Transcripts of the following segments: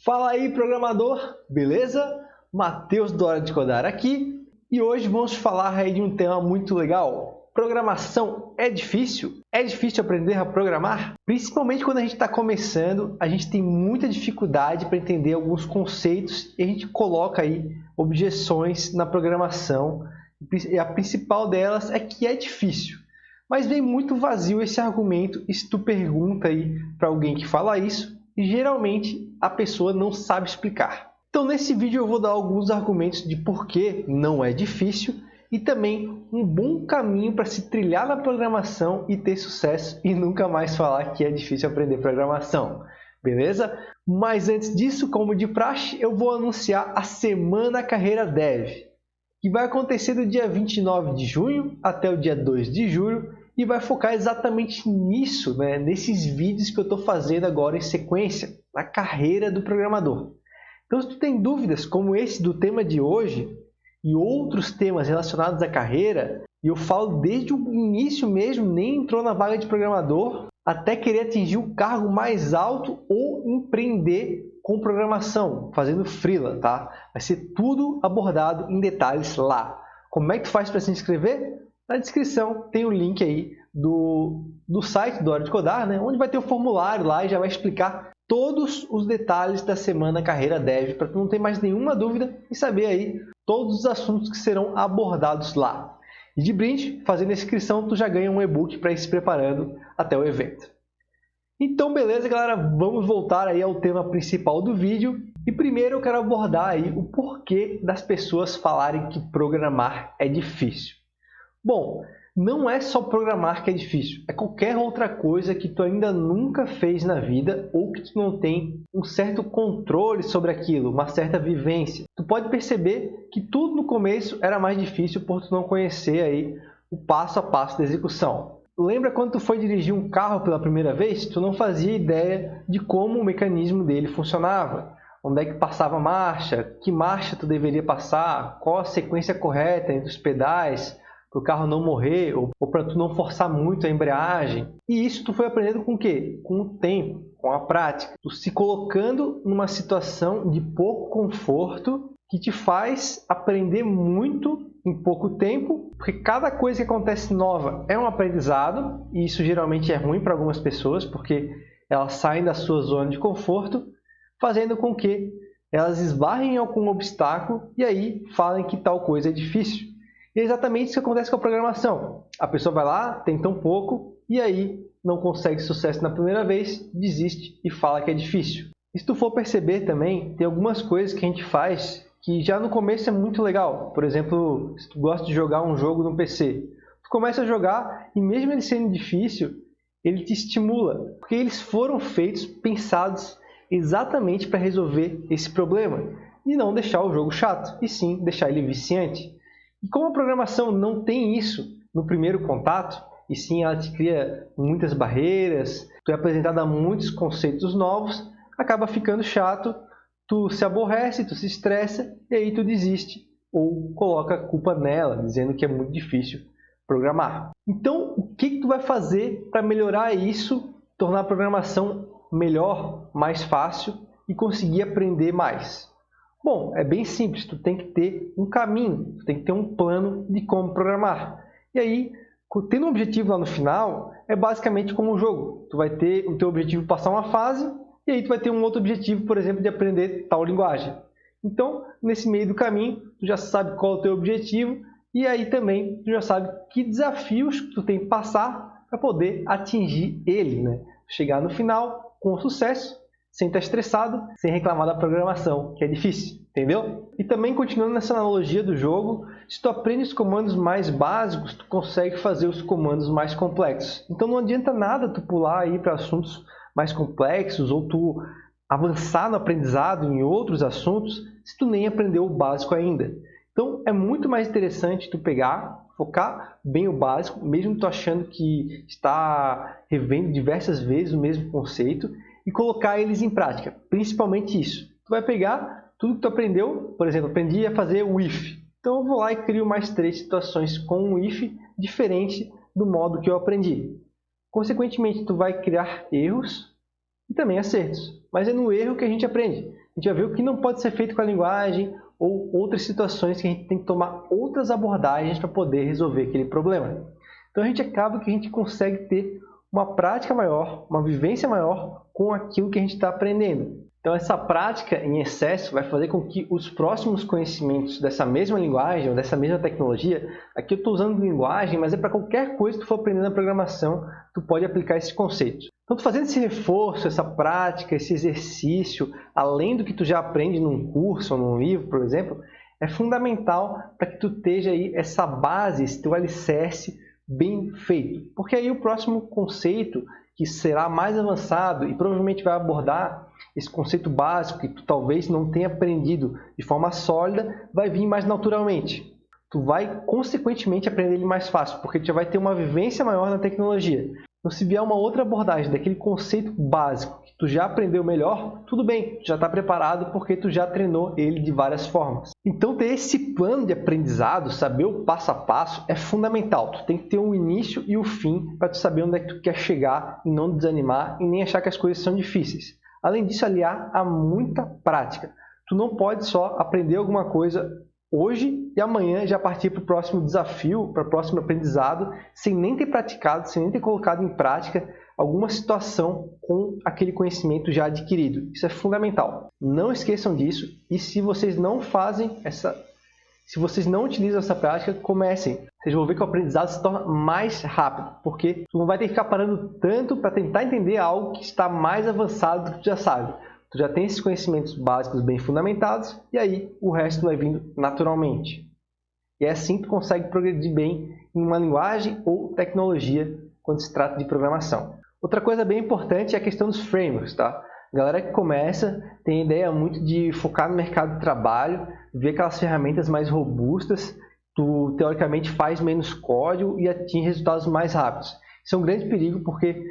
Fala aí, programador, beleza? Matheus do Hora de Codar aqui e hoje vamos falar aí de um tema muito legal. Programação é difícil? É difícil aprender a programar? Principalmente quando a gente está começando, a gente tem muita dificuldade para entender alguns conceitos e a gente coloca aí objeções na programação. E a principal delas é que é difícil. Mas vem muito vazio esse argumento e se tu pergunta aí para alguém que fala isso, geralmente a pessoa não sabe explicar. Então nesse vídeo eu vou dar alguns argumentos de por que não é difícil e também um bom caminho para se trilhar na programação e ter sucesso e nunca mais falar que é difícil aprender programação, beleza? Mas antes disso, como de praxe, eu vou anunciar a Semana Carreira Dev, que vai acontecer do dia 29 de junho até o dia 2 de julho e vai focar exatamente nisso, nesses vídeos que eu estou fazendo agora em sequência, na carreira do programador. Então, se tu tem dúvidas como esse do tema de hoje e outros temas relacionados à carreira, e eu falo desde o início mesmo, nem entrou na vaga de programador, até querer atingir o cargo mais alto ou empreender com programação, fazendo freela, tá? Vai ser tudo abordado em detalhes lá. Como é que tu faz para se inscrever? Na descrição tem o link aí do site do Hora de Codar, onde vai ter o formulário lá e já vai explicar todos os detalhes da Semana Carreira Dev, para tu não ter mais nenhuma dúvida e saber aí todos os assuntos que serão abordados lá. E de brinde, fazendo a inscrição, tu já ganha um e-book para ir se preparando até o evento. Então, beleza, galera, vamos voltar aí ao tema principal do vídeo. E primeiro eu quero abordar aí o porquê das pessoas falarem que programar é difícil. Bom, não é só programar que é difícil, é qualquer outra coisa que tu ainda nunca fez na vida ou que tu não tem um certo controle sobre aquilo, uma certa vivência. Tu pode perceber que tudo no começo era mais difícil por tu não conhecer aí o passo a passo da execução. Lembra quando tu foi dirigir um carro pela primeira vez? Tu não fazia ideia de como o mecanismo dele funcionava. Onde é que passava a marcha, que marcha tu deveria passar, qual a sequência correta entre os pedais, para o carro não morrer ou para tu não forçar muito a embreagem. E isso tu foi aprendendo com o quê? Com o tempo, com a prática. Tu se colocando numa situação de pouco conforto que te faz aprender muito em pouco tempo, porque cada coisa que acontece nova é um aprendizado, e isso geralmente é ruim para algumas pessoas, porque elas saem da sua zona de conforto, fazendo com que elas esbarrem em algum obstáculo e aí falem que tal coisa é difícil. E é exatamente isso que acontece com a programação. A pessoa vai lá, tenta um pouco, e aí não consegue sucesso na primeira vez, desiste e fala que é difícil. E se tu for perceber também, tem algumas coisas que a gente faz que já no começo é muito legal. Por exemplo, se tu gosta de jogar um jogo no PC, tu começa a jogar e mesmo ele sendo difícil, ele te estimula, porque eles foram feitos, pensados exatamente para resolver esse problema e não deixar o jogo chato, e sim deixar ele viciante. E como a programação não tem isso no primeiro contato, e sim ela te cria muitas barreiras, tu é apresentado a muitos conceitos novos, acaba ficando chato, tu se aborrece, tu se estressa e aí tu desiste ou coloca a culpa nela, dizendo que é muito difícil programar. Então, o que tu vai fazer para melhorar isso, tornar a programação melhor, mais fácil e conseguir aprender mais? Bom, é bem simples, tu tem que ter um caminho, tu tem que ter um plano de como programar. E aí, tendo um objetivo lá no final, é basicamente como um jogo. Tu vai ter o teu objetivo passar uma fase, e aí tu vai ter um outro objetivo, por exemplo, de aprender tal linguagem. Então, nesse meio do caminho, tu já sabe qual é o teu objetivo, e aí também tu já sabe que desafios tu tem que passar para poder atingir ele, Chegar no final com sucesso, sem estar estressado, sem reclamar da programação, que é difícil, entendeu? E também, continuando nessa analogia do jogo, se tu aprende os comandos mais básicos, tu consegue fazer os comandos mais complexos. Então não adianta nada tu pular aí para assuntos mais complexos ou tu avançar no aprendizado em outros assuntos se tu nem aprendeu o básico ainda. Então é muito mais interessante tu pegar, focar bem o básico, mesmo tu achando que está revendo diversas vezes o mesmo conceito, e colocar eles em prática, principalmente isso. Tu vai pegar tudo que tu aprendeu, por exemplo, aprendi a fazer o if. Então eu vou lá e crio mais 3 situações com o if diferente do modo que eu aprendi. Consequentemente, tu vai criar erros e também acertos. Mas é no erro que a gente aprende. A gente vai ver o que não pode ser feito com a linguagem ou outras situações que a gente tem que tomar outras abordagens para poder resolver aquele problema. Então a gente acaba que a gente consegue ter uma prática maior, uma vivência maior com aquilo que a gente está aprendendo. Então essa prática em excesso vai fazer com que os próximos conhecimentos dessa mesma linguagem ou dessa mesma tecnologia, aqui eu estou usando linguagem, mas é para qualquer coisa que tu for aprender na programação, tu pode aplicar esses conceitos. Então tu fazendo esse reforço, essa prática, esse exercício, além do que tu já aprende num curso ou num livro, por exemplo, é fundamental para que tu esteja aí essa base, esse teu alicerce bem feito. Porque aí o próximo conceito, que será mais avançado e provavelmente vai abordar esse conceito básico que tu talvez não tenha aprendido de forma sólida, vai vir mais naturalmente. Tu vai, consequentemente, aprender ele mais fácil, porque tu já vai ter uma vivência maior na tecnologia. Então, se vier uma outra abordagem daquele conceito básico que tu já aprendeu melhor, tudo bem, tu já está preparado porque tu já treinou ele de várias formas. Então, ter esse plano de aprendizado, saber o passo a passo, é fundamental. Tu tem que ter um início e o fim para tu saber onde é que tu quer chegar e não desanimar e nem achar que as coisas são difíceis. Além disso, aliar a muita prática. Tu não pode só aprender alguma coisa hoje e amanhã já partir para o próximo desafio, para o próximo aprendizado, sem nem ter praticado, sem nem ter colocado em prática alguma situação com aquele conhecimento já adquirido. Isso é fundamental. Não esqueçam disso e se vocês não fazem se vocês não utilizam essa prática, comecem. Vocês vão ver que o aprendizado se torna mais rápido, porque tu não vai ter que ficar parando tanto para tentar entender algo que está mais avançado do que tu já sabe. Tu já tem esses conhecimentos básicos bem fundamentados e aí o resto vai vindo naturalmente. E é assim que tu consegue progredir bem em uma linguagem ou tecnologia quando se trata de programação. Outra coisa bem importante é a questão dos frameworks, tá? A galera que começa tem a ideia muito de focar no mercado de trabalho, ver aquelas ferramentas mais robustas, tu teoricamente faz menos código e atinge resultados mais rápidos. Isso é um grande perigo porque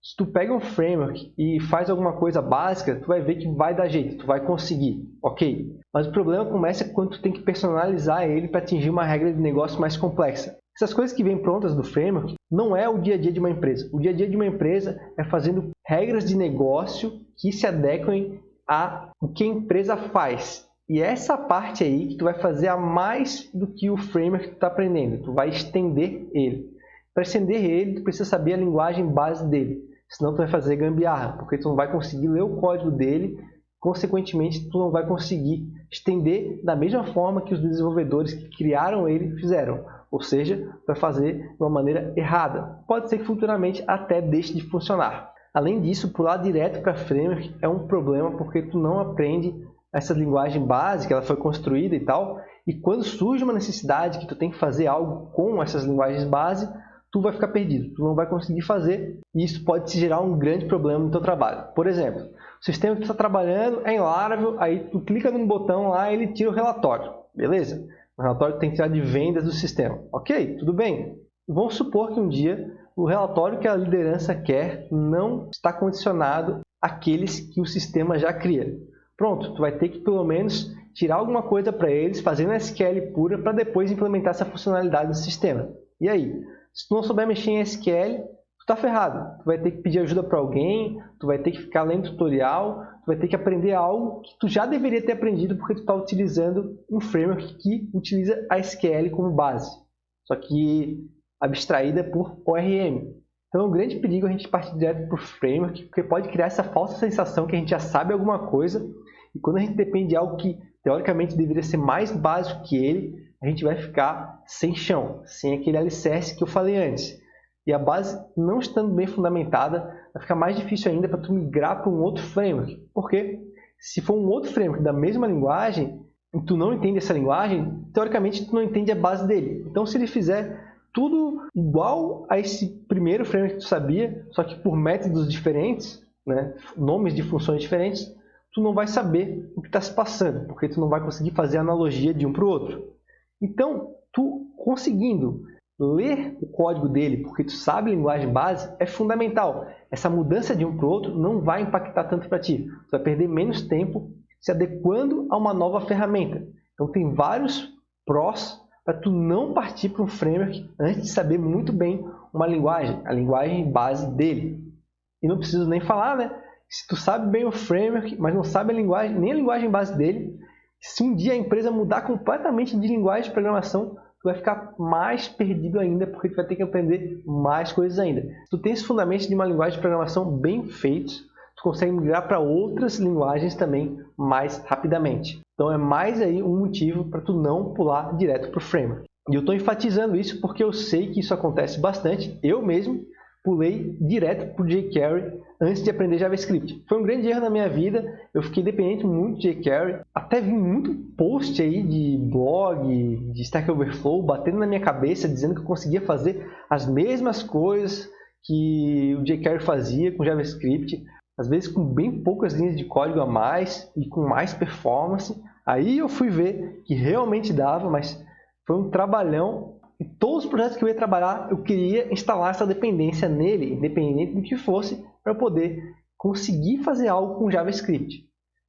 se tu pega um framework e faz alguma coisa básica, tu vai ver que vai dar jeito, tu vai conseguir, ok? Mas o problema começa quando tu tem que personalizar ele para atingir uma regra de negócio mais complexa. Essas coisas que vêm prontas do framework não é o dia a dia de uma empresa. O dia a dia de uma empresa é fazendo regras de negócio que se adequem a o que a empresa faz. E é essa parte aí que tu vai fazer a mais do que o framework que tu está aprendendo. Tu vai estender ele. Para estender ele, tu precisa saber a linguagem base dele. Senão tu vai fazer gambiarra, porque tu não vai conseguir ler o código dele. Consequentemente, tu não vai conseguir estender da mesma forma que os desenvolvedores que criaram ele fizeram. Ou seja, vai fazer de uma maneira errada. Pode ser que futuramente até deixe de funcionar. Além disso, pular direto para framework é um problema porque tu não aprende essa linguagem básica, ela foi construída e tal, e quando surge uma necessidade que tu tem que fazer algo com essas linguagens base, tu vai ficar perdido, tu não vai conseguir fazer e isso pode te gerar um grande problema no teu trabalho. Por exemplo, o sistema que tu está trabalhando é em Laravel, aí tu clica num botão lá e ele tira o relatório, beleza? O relatório tem que tirar de vendas do sistema. Ok, tudo bem. Vamos supor que um dia o relatório que a liderança quer não está condicionado àqueles que o sistema já cria. Pronto, tu vai ter que pelo menos tirar alguma coisa para eles, fazendo SQL pura, para depois implementar essa funcionalidade no sistema. E aí? Se tu não souber mexer em SQL, tu tá ferrado. Tu vai ter que pedir ajuda para alguém, tu vai ter que ficar lendo tutorial, tu vai ter que aprender algo que tu já deveria ter aprendido porque tu está utilizando um framework que utiliza a SQL como base, só que abstraída por ORM. Então é um grande perigo a gente partir direto para o framework, porque pode criar essa falsa sensação que a gente já sabe alguma coisa e quando a gente depende de algo que teoricamente deveria ser mais básico que ele, a gente vai ficar sem chão, sem aquele alicerce que eu falei antes. E a base não estando bem fundamentada, vai ficar mais difícil ainda para tu migrar para um outro framework. Porque se for um outro framework da mesma linguagem, e tu não entende essa linguagem, teoricamente tu não entende a base dele. Então se ele fizer tudo igual a esse primeiro framework que tu sabia, só que por métodos diferentes, né, nomes de funções diferentes, tu não vai saber o que está se passando, porque tu não vai conseguir fazer analogia de um para o outro. Então, tu conseguindo ler o código dele, porque tu sabe a linguagem base, é fundamental. Essa mudança de um para o outro não vai impactar tanto para ti. Tu vai perder menos tempo se adequando a uma nova ferramenta. Então, tem vários prós para tu não partir para um framework antes de saber muito bem uma linguagem, a linguagem base dele. E não preciso nem falar, né, Se tu sabe bem o framework, mas não sabe a linguagem, nem a linguagem base dele, se um dia a empresa mudar completamente de linguagem de programação, tu vai ficar mais perdido ainda, porque tu vai ter que aprender mais coisas ainda. Se tu tem esse fundamento de uma linguagem de programação bem feitos, tu consegue migrar para outras linguagens também mais rapidamente. Então é mais aí um motivo para tu não pular direto para o framework. E eu estou enfatizando isso porque eu sei que isso acontece bastante. Eu mesmo pulei direto para o jQuery antes de aprender JavaScript. Foi um grande erro na minha vida, eu fiquei dependente muito de jQuery, até vi muito post aí de blog, de Stack Overflow, batendo na minha cabeça, dizendo que eu conseguia fazer as mesmas coisas que o jQuery fazia com JavaScript, às vezes com bem poucas linhas de código a mais e com mais performance. Aí eu fui ver que realmente dava, mas foi um trabalhão. E todos os projetos que eu ia trabalhar, eu queria instalar essa dependência nele, independente do que fosse, para poder conseguir fazer algo com JavaScript.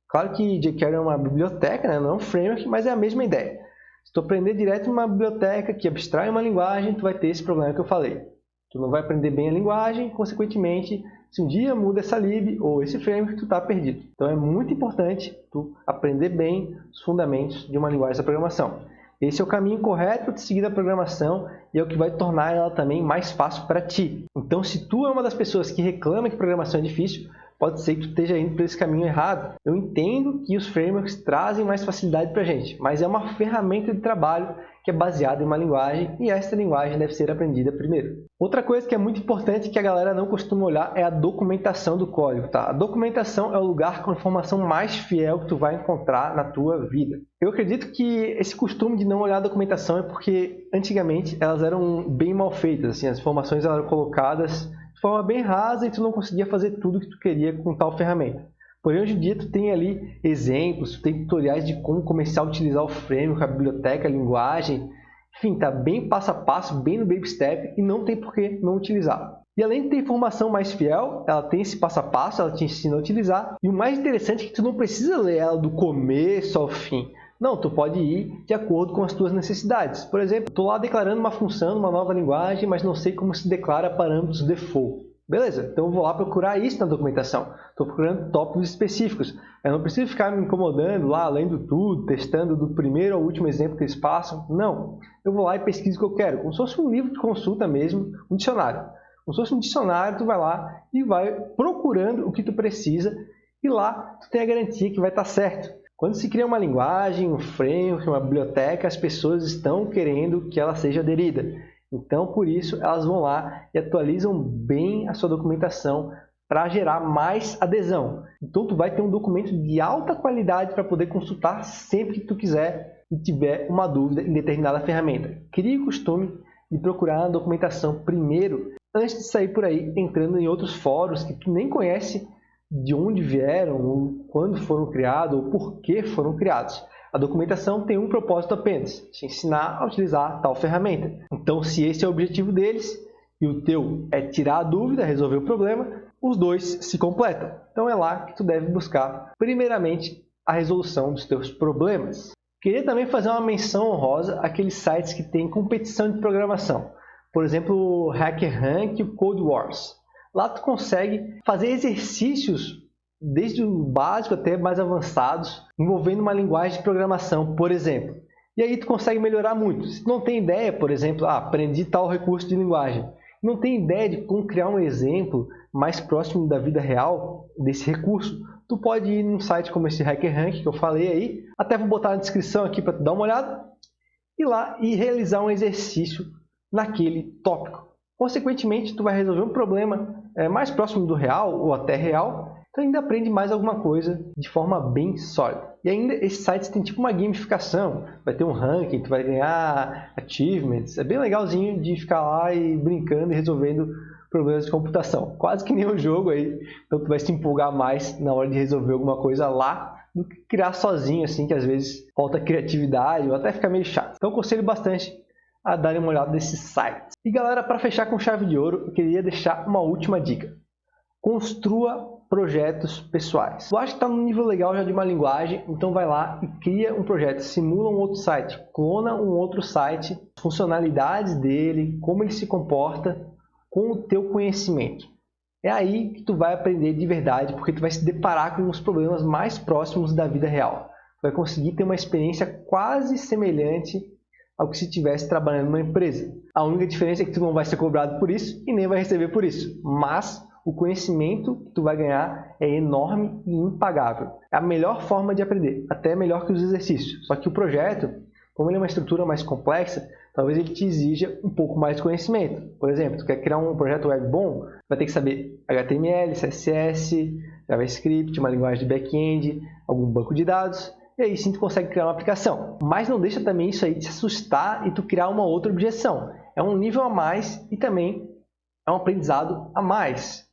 Claro que jQuery é uma biblioteca, né? Não é um framework, mas é a mesma ideia. Se tu aprender direto uma biblioteca que abstrai uma linguagem, tu vai ter esse problema que eu falei. Tu não vai aprender bem a linguagem, consequentemente, se um dia muda essa lib ou esse framework, tu está perdido. Então é muito importante tu aprender bem os fundamentos de uma linguagem da programação. Esse é o caminho correto de seguir a programação e é o que vai tornar ela também mais fácil para ti. Então, se tu é uma das pessoas que reclama que programação é difícil, pode ser que tu esteja indo por esse caminho errado. Eu entendo que os frameworks trazem mais facilidade para a gente, mas é uma ferramenta de trabalho que é baseada em uma linguagem e essa linguagem deve ser aprendida primeiro. Outra coisa que é muito importante que a galera não costuma olhar é a documentação do código. Tá? A documentação é o lugar com a informação mais fiel que tu vai encontrar na tua vida. Eu acredito que esse costume de não olhar a documentação é porque antigamente elas eram bem mal feitas, assim, as informações eram colocadas de forma bem rasa e tu não conseguia fazer tudo que tu queria com tal ferramenta. Porém, hoje em dia, tu tem ali exemplos, tu tem tutoriais de como começar a utilizar o framework, a biblioteca, a linguagem. Enfim, tá bem passo a passo, bem no baby step e não tem por que não utilizar. E além de ter informação mais fiel, ela tem esse passo a passo, ela te ensina a utilizar. E o mais interessante é que tu não precisa ler ela do começo ao fim. Não, tu pode ir de acordo com as tuas necessidades. Por exemplo, estou lá declarando uma função, uma nova linguagem, mas não sei como se declara parâmetros default. Beleza, então eu vou lá procurar isso na documentação. Estou procurando tópicos específicos. Eu não preciso ficar me incomodando lá, lendo tudo, testando do primeiro ao último exemplo que eles passam. Não, eu vou lá e pesquiso o que eu quero. Como se fosse um livro de consulta mesmo, um dicionário. Como se fosse um dicionário, tu vai lá e vai procurando o que tu precisa e lá tu tem a garantia que vai estar certo. Quando se cria uma linguagem, um framework, uma biblioteca, as pessoas estão querendo que ela seja aderida. Então, por isso, elas vão lá e atualizam bem a sua documentação para gerar mais adesão. Então, tu vai ter um documento de alta qualidade para poder consultar sempre que tu quiser e tiver uma dúvida em determinada ferramenta. Crie o costume de procurar a documentação primeiro, antes de sair por aí entrando em outros fóruns que tu nem conhece de onde vieram, ou quando foram criados, ou por que foram criados. A documentação tem um propósito apenas, te ensinar a utilizar tal ferramenta. Então, se esse é o objetivo deles e o teu é tirar a dúvida, resolver o problema, os dois se completam. Então, é lá que tu deve buscar, primeiramente, a resolução dos teus problemas. Queria também fazer uma menção honrosa àqueles sites que têm competição de programação. Por exemplo, o HackerRank e o Code Wars. Lá tu consegue fazer exercícios desde o básico até mais avançados, envolvendo uma linguagem de programação, por exemplo. E aí tu consegue melhorar muito. Se tu não tem ideia, por exemplo, aprendi tal recurso de linguagem, não tem ideia de como criar um exemplo mais próximo da vida real desse recurso, tu pode ir num site como esse HackerRank que eu falei aí, até vou botar na descrição aqui para tu dar uma olhada, ir lá e realizar um exercício naquele tópico. Consequentemente, tu vai resolver um problema mais próximo do real ou até real, tu ainda aprende mais alguma coisa de forma bem sólida. E ainda esses sites têm tipo uma gamificação, vai ter um ranking, tu vai ganhar achievements, é bem legalzinho de ficar lá e brincando e resolvendo problemas de computação. Quase que nem um jogo aí, então tu vai se empolgar mais na hora de resolver alguma coisa lá do que criar sozinho, assim, que às vezes falta criatividade ou até fica meio chato. Então eu aconselho bastante a darem uma olhada nesses sites. E galera, para fechar com chave de ouro, eu queria deixar uma última dica. Construa projetos pessoais. Tu acha que está num nível legal já de uma linguagem, então vai lá e cria um projeto, simula um outro site, clona um outro site, funcionalidades dele, como ele se comporta com o teu conhecimento. é aí que tu vai aprender de verdade, porque tu vai se deparar com os problemas mais próximos da vida real. Tu vai conseguir ter uma experiência quase semelhante ao que se estivesse trabalhando numa empresa. A única diferença é que tu não vai ser cobrado por isso e nem vai receber por isso, mas o conhecimento que tu vai ganhar é enorme e impagável. É a melhor forma de aprender, até melhor que os exercícios. Só que o projeto, como ele é uma estrutura mais complexa, talvez ele te exija um pouco mais de conhecimento. Por exemplo, tu quer criar um projeto web bom, vai ter que saber HTML, CSS, JavaScript, uma linguagem de back-end, algum banco de dados, e aí sim tu consegue criar uma aplicação. Mas não deixa também isso aí te assustar e tu criar uma outra objeção. É um nível a mais e também é um aprendizado a mais.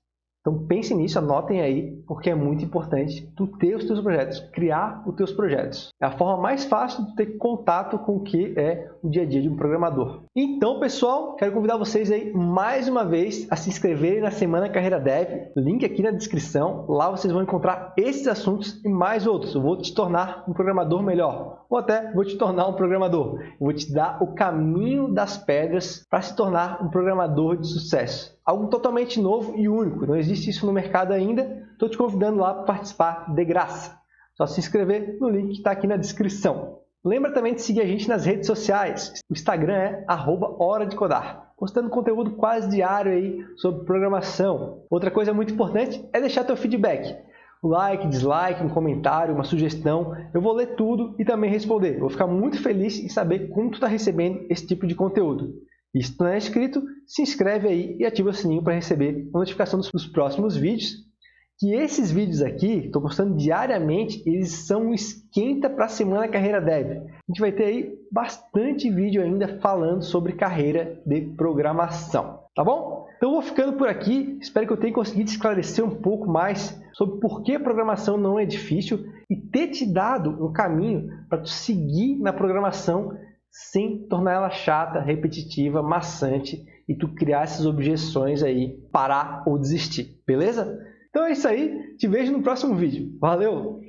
Então pense nisso, anotem aí, porque é muito importante tu ter os teus projetos, criar os teus projetos. É a forma mais fácil de ter contato com o que é o dia a dia de um programador. Então, pessoal, quero convidar vocês aí mais uma vez a se inscreverem na Semana Carreira Dev, link aqui na descrição. Lá vocês vão encontrar esses assuntos e mais outros. Eu vou te tornar um programador melhor, ou até vou te tornar um programador. Eu vou te dar o caminho das pedras para se tornar um programador de sucesso. Algo totalmente novo e único, não existe isso no mercado ainda. Estou te convidando lá para participar de graça. Só se inscrever no link que está aqui na descrição. Lembra também de seguir a gente nas redes sociais. O Instagram é @horadecodar, postando conteúdo quase diário aí sobre programação. Outra coisa muito importante é deixar teu feedback. Um like, dislike, um comentário, uma sugestão. Eu vou ler tudo e também responder. Eu vou ficar muito feliz em saber como tu está recebendo esse tipo de conteúdo. E se tu não é inscrito, se inscreve aí e ativa o sininho para receber a notificação dos próximos vídeos. Que esses vídeos aqui, estou postando diariamente, eles são um esquenta para a Semana Carreira Dev. A gente vai ter aí bastante vídeo ainda falando sobre carreira de programação. Tá bom? Então eu vou ficando por aqui. Espero que eu tenha conseguido esclarecer um pouco mais sobre por que a programação não é difícil e ter te dado um caminho para tu seguir na programação sem tornar ela chata, repetitiva, maçante e tu criar essas objeções aí, parar ou desistir, beleza? Então é isso aí, te vejo no próximo vídeo. Valeu!